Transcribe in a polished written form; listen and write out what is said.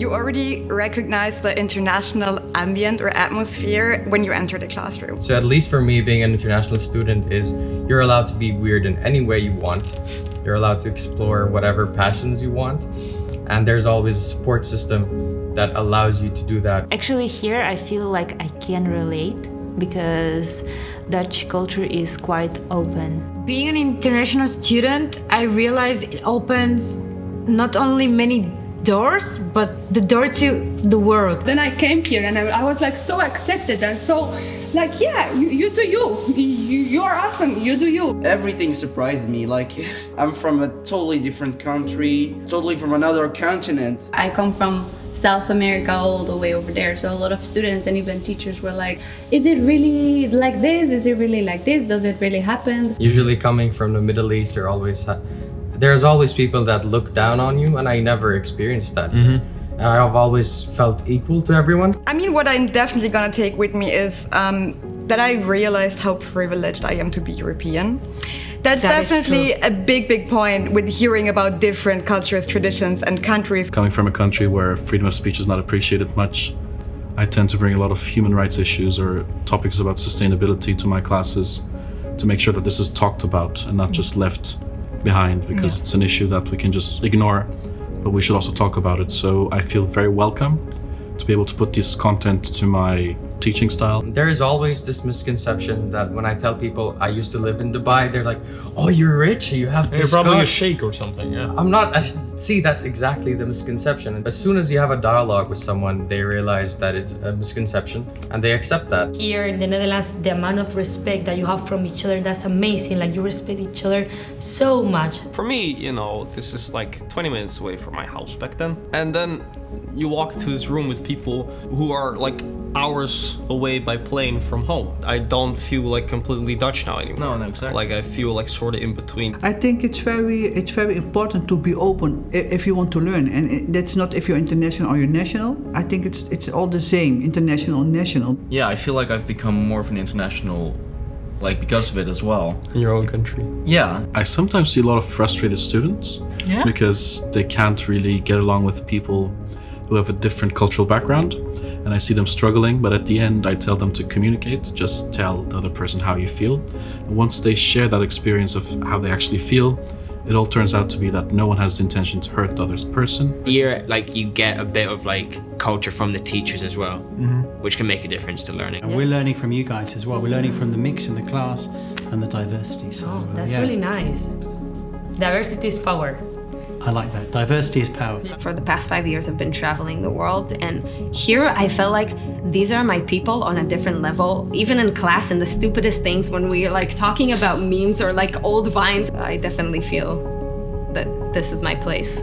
you already recognize the international ambient or atmosphere when you enter the classroom. So at least for me, being an international student is you're allowed to be weird in any way you want. You're allowed to explore whatever passions you want. And there's always a support system that allows you to do that. Actually here I feel like I can relate because Dutch culture is quite open. Being an international student, I realize it opens not only many doors, but the door to the world. Then I came here and I was like so accepted and so like, yeah, you do you. You are awesome, you do you. Everything surprised me, like I'm from a totally different country, totally from another continent. I come from South America all the way over there, so a lot of students and even teachers were like, is it really like this? Is it really like this? Does it really happen? Usually coming from the Middle East, there's always people that look down on you, and I never experienced that. I've always felt equal to everyone. I mean, what I'm definitely gonna take with me is that I realized how privileged I am to be European. That's definitely a big point with hearing about different cultures, traditions, and countries. Coming from a country where freedom of speech is not appreciated much, I tend to bring a lot of human rights issues or topics about sustainability to my classes to make sure that this is talked about and not just left behind, because it's an issue that we can just ignore, but we should also talk about it. So I feel very welcome to be able to put this content to my teaching style. There is always this misconception that when I tell people I used to live in Dubai, they're like, oh, you're rich, you have this You're probably car. a sheikh or something, yeah. I'm not. See, that's exactly the misconception. As soon as you have a dialogue with someone, they realize that it's a misconception and they accept that. Here in the Netherlands, the amount of respect that you have from each other, that's amazing. Like, you respect each other so much. For me, you know, this is like 20 minutes away from my house back then. And then you walk into this room with people who are like hours away by plane from home. I don't feel like completely Dutch now anymore. No, exactly. Like I feel like sort of in between. I think it's very important to be open if you want to learn, and that's not if you're international or you're national. I think it's all the same, international, national. Yeah, I feel like I've become more of an international, like because of it as well. In your own country. Yeah. I sometimes see a lot of frustrated students because they can't really get along with people who have a different cultural background, and I see them struggling, but at the end I tell them to communicate, just tell the other person how you feel. And once they share that experience of how they actually feel, it all turns out to be that no one has the intention to hurt the other person. Here, like, you get a bit of like culture from the teachers as well, which can make a difference to learning. And we're learning from you guys as well. We're learning from the mix in the class and the diversity. So, That's really nice. Diversity is power. I like that. Diversity is power. For the past 5 years, I've been traveling the world, and here I felt like these are my people on a different level. Even in class, in the stupidest things, when we're like talking about memes or like old vines, I definitely feel that this is my place.